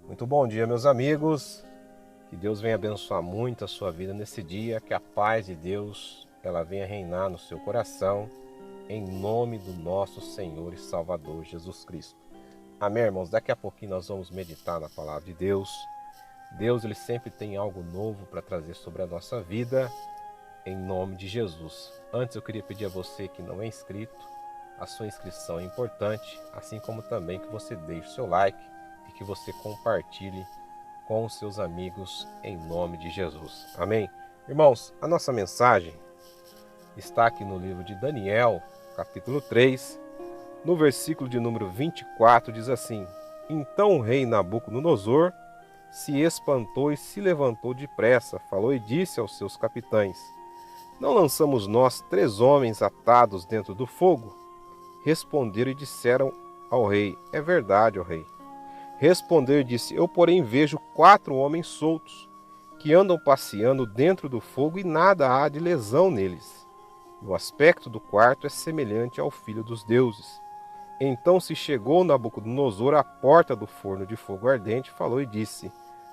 Muito bom dia, meus amigos. Que Deus venha abençoar muito a sua vida nesse dia, que a paz de Deus ela venha reinar no seu coração, em nome do nosso Senhor e Salvador Jesus Cristo. Amém, irmãos? Daqui a pouquinho nós vamos meditar na palavra de Deus. Deus ele sempre tem algo novo para trazer sobre a nossa vida, em nome de Jesus. Antes eu queria pedir a você que não é inscrito, a sua inscrição é importante, assim como também que você deixe o seu like e que você compartilhe com os seus amigos em nome de Jesus. Amém? Irmãos, a nossa mensagem está aqui no livro de Daniel, capítulo 3, no versículo de número 24, diz assim: Então o rei Nabucodonosor se espantou e se levantou depressa, falou e disse aos seus capitães: Não lançamos nós 3 homens atados dentro do fogo? Responderam e disseram ao rei: É verdade, ó rei. Respondeu e disse: Eu, porém, vejo 4 homens soltos, que andam passeando dentro do fogo e nada há de lesão neles. O aspecto do quarto é semelhante ao filho dos deuses. Então se chegou Nabucodonosor à porta do forno de fogo ardente, falou e disse: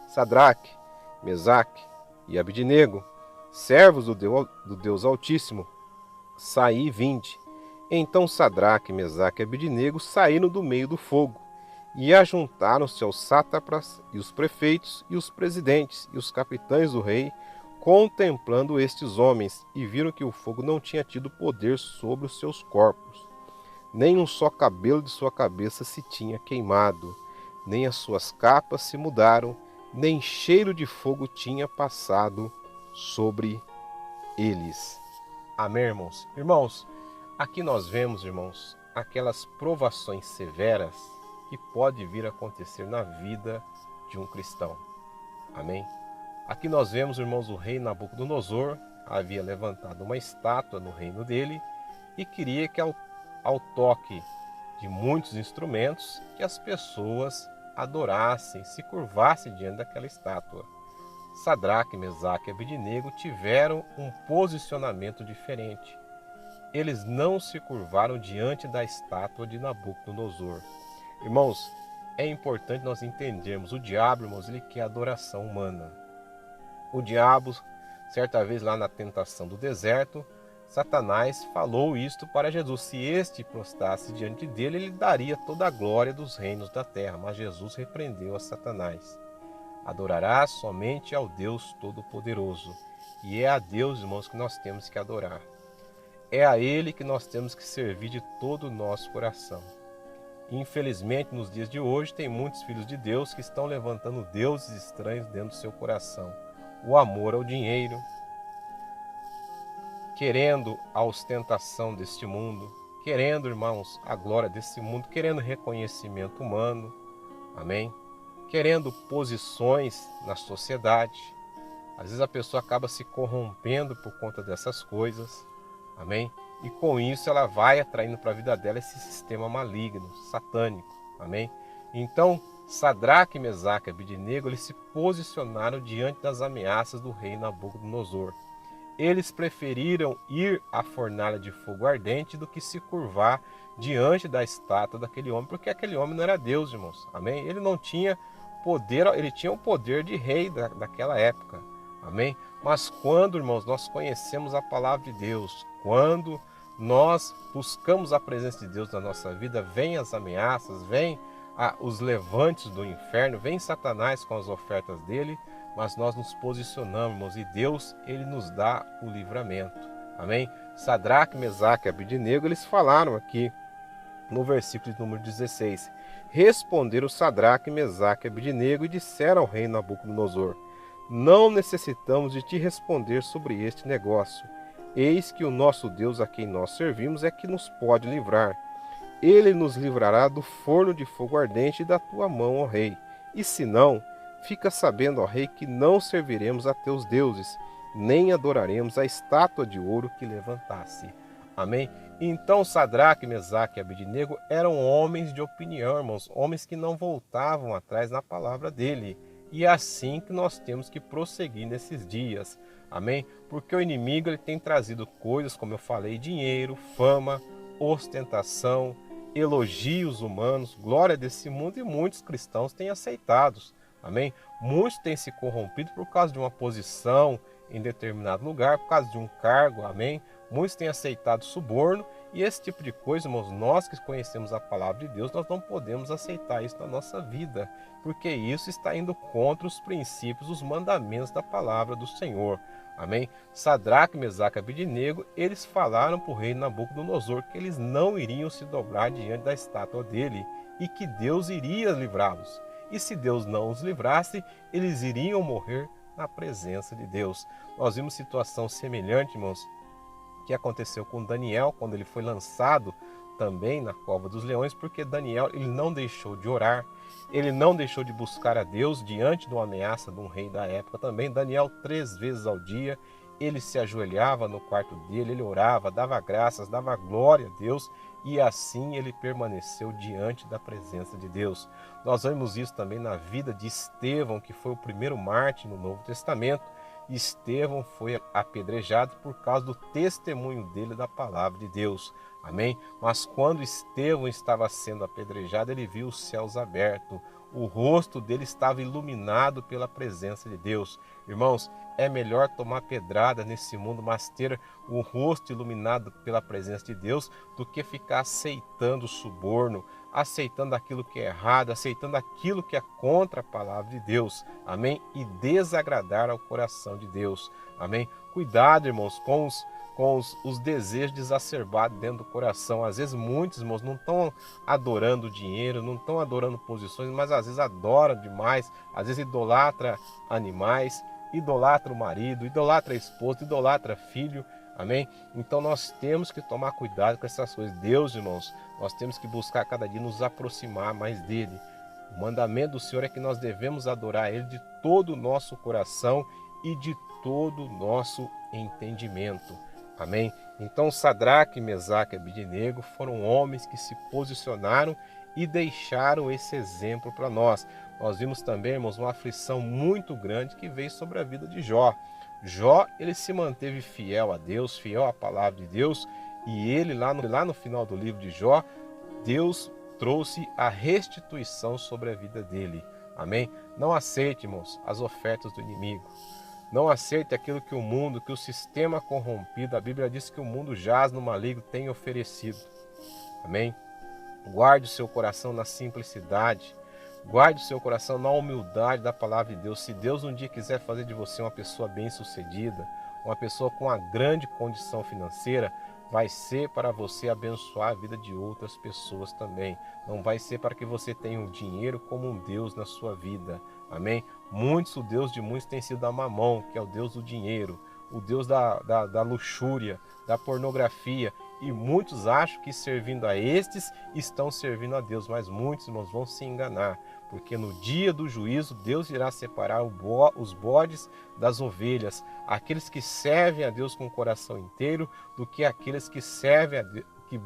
Sadraque, Mesaque e Abidnego, servos do Deus Altíssimo, saí e vinde. Então Sadraque, Mesaque e Abidnego saíram do meio do fogo, e ajuntaram-se aos sátrapas e os prefeitos e os presidentes e os capitães do rei, contemplando estes homens, e viram que o fogo não tinha tido poder sobre os seus corpos. Nem um só cabelo de sua cabeça se tinha queimado, nem as suas capas se mudaram, nem cheiro de fogo tinha passado sobre eles. Amém, irmãos? Irmãos, aqui nós vemos, irmãos, aquelas provações severas que pode vir a acontecer na vida de um cristão. Amém? Aqui nós vemos, irmãos, o rei Nabucodonosor havia levantado uma estátua no reino dele e queria que ao toque de muitos instrumentos que as pessoas adorassem, se curvassem diante daquela estátua. Sadraque, Mesaque e Abidnego tiveram um posicionamento diferente. Eles não se curvaram diante da estátua de Nabucodonosor. Irmãos, é importante nós entendermos, o diabo, irmãos, ele quer adoração humana. O diabo, certa vez lá na tentação do deserto, Satanás falou isto para Jesus: se este prostrasse diante dele, ele daria toda a glória dos reinos da terra. Mas Jesus repreendeu a Satanás: adorarás somente ao Deus Todo-Poderoso. E é a Deus, irmãos, que nós temos que adorar. É a Ele que nós temos que servir de todo o nosso coração. Infelizmente, nos dias de hoje, tem muitos filhos de Deus que estão levantando deuses estranhos dentro do seu coração. O amor ao dinheiro, querendo a ostentação deste mundo, querendo, irmãos, a glória desse mundo, querendo reconhecimento humano, amém? Querendo posições na sociedade. Às vezes a pessoa acaba se corrompendo por conta dessas coisas, amém? E com isso ela vai atraindo para a vida dela esse sistema maligno, satânico, amém? Então, Sadraque, Mesaque e Abidnego, eles se posicionaram diante das ameaças do rei Nabucodonosor. Eles preferiram ir à fornalha de fogo ardente do que se curvar diante da estátua daquele homem, porque aquele homem não era Deus, irmãos, amém? Ele não tinha poder, ele tinha o poder de rei daquela época, amém? Mas quando, irmãos, nós conhecemos a palavra de Deus, quando nós buscamos a presença de Deus na nossa vida, vem as ameaças, vem os levantes do inferno, vem Satanás com as ofertas dele, mas nós nos posicionamos, irmãos, e Deus, ele nos dá o livramento, amém? Sadraque, Mesaque e Abidnego, eles falaram aqui no versículo de número 16: Responderam Sadraque, Mesaque e Abidnego e disseram ao rei Nabucodonosor: Não necessitamos de te responder sobre este negócio. Eis que o nosso Deus a quem nós servimos é que nos pode livrar. Ele nos livrará do forno de fogo ardente e da tua mão, ó rei. E se não, fica sabendo, ó rei, que não serviremos a teus deuses, nem adoraremos a estátua de ouro que levantasse. Amém? Então Sadraque, Mesaque e Abidnego eram homens de opinião, irmãos, homens que não voltavam atrás na palavra dele. E é assim que nós temos que prosseguir nesses dias. Amém? Porque o inimigo ele tem trazido coisas, como eu falei, dinheiro, fama, ostentação, elogios humanos, glória desse mundo, e muitos cristãos têm aceitado. Amém? Muitos têm se corrompido por causa de uma posição em determinado lugar, por causa de um cargo, amém? Muitos têm aceitado suborno e esse tipo de coisa, irmãos, nós que conhecemos a palavra de Deus, nós não podemos aceitar isso na nossa vida, porque isso está indo contra os princípios, os mandamentos da palavra do Senhor. Amém? Sadraque, Mesaque e Abednego, eles falaram para o rei Nabucodonosor que eles não iriam se dobrar diante da estátua dele e que Deus iria livrá-los. E se Deus não os livrasse, eles iriam morrer na presença de Deus. Nós vimos situação semelhante, irmãos, que aconteceu com Daniel, quando ele foi lançado também na cova dos leões, porque Daniel ele não deixou de orar, ele não deixou de buscar a Deus diante de uma ameaça de um rei da época também. Daniel 3 vezes ao dia, ele se ajoelhava no quarto dele, ele orava, dava graças, dava glória a Deus, e assim ele permaneceu diante da presença de Deus. Nós vemos isso também na vida de Estevão, que foi o primeiro mártir no Novo Testamento. Estevão foi apedrejado por causa do testemunho dele da palavra de Deus. Amém? Mas quando Estevão estava sendo apedrejado, ele viu os céus abertos. O rosto dele estava iluminado pela presença de Deus. Irmãos, é melhor tomar pedrada nesse mundo, mas ter o rosto iluminado pela presença de Deus, do que ficar aceitando o suborno, aceitando aquilo que é errado, aceitando aquilo que é contra a palavra de Deus. Amém? E desagradar ao coração de Deus. Amém? Cuidado, irmãos, com os desejos exacerbados dentro do coração. Às vezes muitos, irmãos, não estão adorando dinheiro, não estão adorando posições, mas às vezes adoram demais, às vezes idolatra animais, idolatra o marido, idolatra a esposa, idolatra filho. Amém? Então nós temos que tomar cuidado com essas coisas. Deus, irmãos, nós temos que buscar cada dia nos aproximar mais dele. O mandamento do Senhor é que nós devemos adorar ele de todo o nosso coração e de todo o nosso entendimento. Amém? Então Sadraque, Mesaque e Abednego foram homens que se posicionaram e deixaram esse exemplo para nós. Nós vimos também, irmãos, uma aflição muito grande que veio sobre a vida de Jó. Jó, ele se manteve fiel a Deus, fiel à palavra de Deus, e ele lá no final do livro de Jó, Deus trouxe a restituição sobre a vida dele. Amém? Não aceite, irmãos, as ofertas do inimigo. Não aceite aquilo que o mundo, que o sistema corrompido, a Bíblia diz que o mundo jaz no maligno, tem oferecido. Amém? Guarde o seu coração na simplicidade. Guarde o seu coração na humildade da palavra de Deus. Se Deus um dia quiser fazer de você uma pessoa bem-sucedida, uma pessoa com uma grande condição financeira, vai ser para você abençoar a vida de outras pessoas também. Não vai ser para que você tenha o dinheiro como um Deus na sua vida. Amém? O Deus de muitos tem sido a Mamon, que é o Deus do dinheiro, o Deus da luxúria, da pornografia. E muitos acham que servindo a estes estão servindo a Deus, mas muitos, irmãos, vão se enganar, porque no dia do juízo Deus irá separar os bodes das ovelhas, aqueles que servem a Deus com o coração inteiro, do que aqueles que servem a Deus, que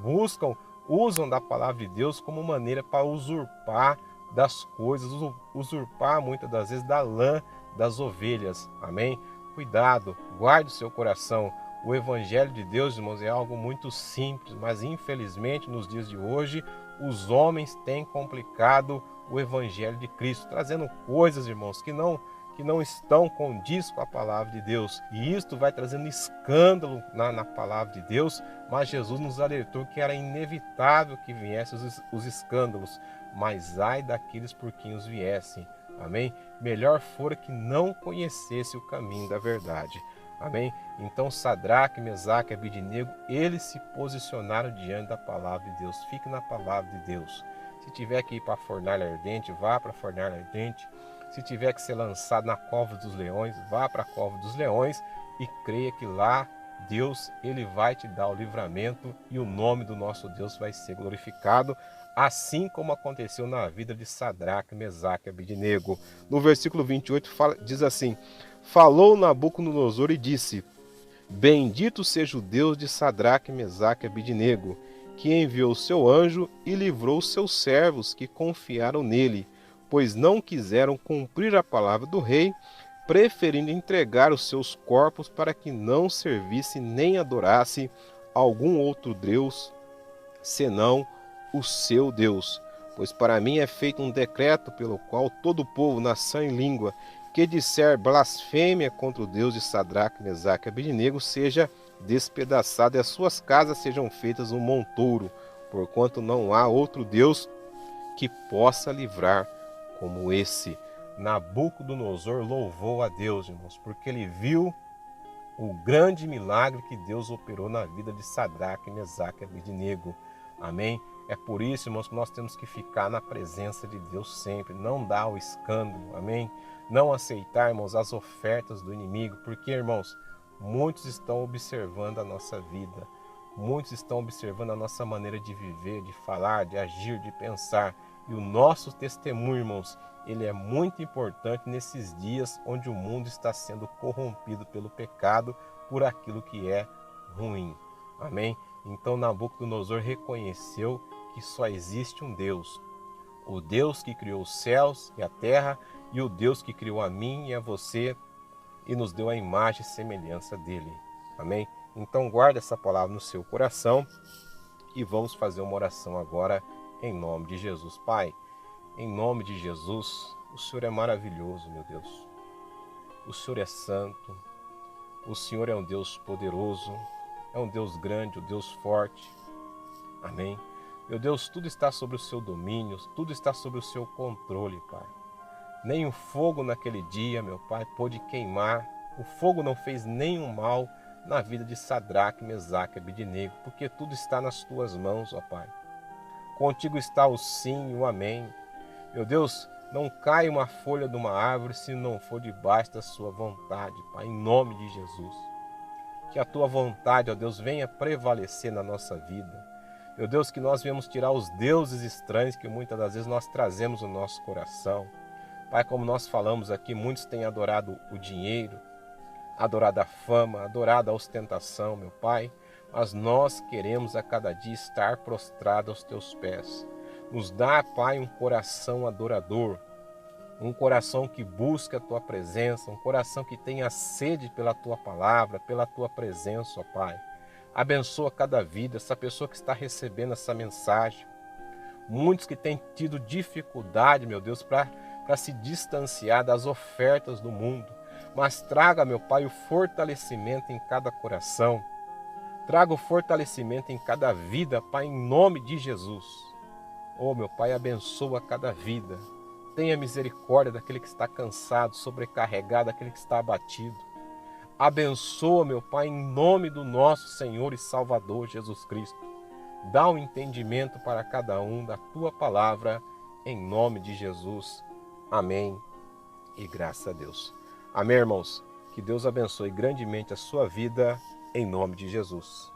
usam da palavra de Deus como maneira para usurpar das coisas, usurpar muitas das vezes da lã das ovelhas. Amém? Cuidado, guarde o seu coração. O Evangelho de Deus, irmãos, é algo muito simples, mas infelizmente nos dias de hoje os homens têm complicado o Evangelho de Cristo, trazendo coisas, irmãos, que não estão condiz com a palavra de Deus. E isto vai trazendo escândalo na palavra de Deus, mas Jesus nos alertou que era inevitável que viessem os escândalos, mas ai daqueles por quem os viessem. Amém? Melhor fora que não conhecesse o caminho da verdade. Amém? Então Sadraque, Mesaque e Abednego, eles se posicionaram diante da palavra de Deus. Fique na palavra de Deus. Se tiver que ir para a fornalha ardente, vá para a fornalha ardente. Se tiver que ser lançado na cova dos leões, vá para a cova dos leões e creia que lá Deus ele vai te dar o livramento e o nome do nosso Deus vai ser glorificado, assim como aconteceu na vida de Sadraque, Mesaque e Abednego. No versículo 28 diz assim: falou Nabucodonosor e disse: bendito seja o Deus de Sadraque, Mesaque e Abednego, que enviou seu anjo e livrou seus servos que confiaram nele, pois não quiseram cumprir a palavra do rei, preferindo entregar os seus corpos para que não servisse nem adorasse algum outro Deus, senão o seu Deus. Pois para mim é feito um decreto pelo qual todo povo, nação e língua, que disser blasfêmia contra o Deus de Sadraque, Mesaque e Abednego, seja despedaçado e as suas casas sejam feitas um montouro, porquanto não há outro Deus que possa livrar como esse. Nabucodonosor louvou a Deus, irmãos, porque ele viu o grande milagre que Deus operou na vida de Sadraque, Mesaque e Abednego. Amém? É por isso, irmãos, que nós temos que ficar na presença de Deus sempre, não dar o escândalo, amém? Não aceitar, irmãos, as ofertas do inimigo, porque, irmãos, muitos estão observando a nossa vida, muitos estão observando a nossa maneira de viver, de falar, de agir, de pensar. E o nosso testemunho, irmãos, ele é muito importante nesses dias onde o mundo está sendo corrompido pelo pecado, por aquilo que é ruim. Amém? Então Nabucodonosor reconheceu que só existe um Deus, o Deus que criou os céus e a terra e o Deus que criou a mim e a você e nos deu a imagem e semelhança dele. Amém? Então guarda essa palavra no seu coração e vamos fazer uma oração agora em nome de Jesus. Pai, em nome de Jesus, o Senhor é maravilhoso, meu Deus. O Senhor é santo, o Senhor é um Deus poderoso, é um Deus grande, um Deus forte. Amém? Meu Deus, tudo está sob o seu domínio, tudo está sob o seu controle, Pai. Nem o fogo naquele dia, meu Pai, pôde queimar. O fogo não fez nenhum mal na vida de Sadraque, Mesaque e Abednego, porque tudo está nas tuas mãos, ó Pai. Contigo está o sim e o amém. Meu Deus, não cai uma folha de uma árvore se não for debaixo da sua vontade, Pai, em nome de Jesus. Que a tua vontade, ó Deus, venha prevalecer na nossa vida. Meu Deus, que nós venhamos tirar os deuses estranhos que muitas das vezes nós trazemos no nosso coração. Pai, como nós falamos aqui, muitos têm adorado o dinheiro, adorado a fama, adorado a ostentação, meu Pai. Mas nós queremos a cada dia estar prostrado aos teus pés. Nos dá, Pai, um coração adorador, um coração que busca a tua presença, um coração que tenha sede pela tua palavra, pela tua presença, ó Pai. Abençoa cada vida, essa pessoa que está recebendo essa mensagem. Muitos que têm tido dificuldade, meu Deus, para se distanciar das ofertas do mundo. Mas traga, meu Pai, o fortalecimento em cada coração. Traga o fortalecimento em cada vida, Pai, em nome de Jesus. Oh, meu Pai, abençoa cada vida. Tenha misericórdia daquele que está cansado, sobrecarregado, daquele que está abatido. Abençoa, meu Pai, em nome do nosso Senhor e Salvador Jesus Cristo. Dá um entendimento para cada um da tua palavra, em nome de Jesus. Amém e graças a Deus. Amém, irmãos? Que Deus abençoe grandemente a sua vida, em nome de Jesus.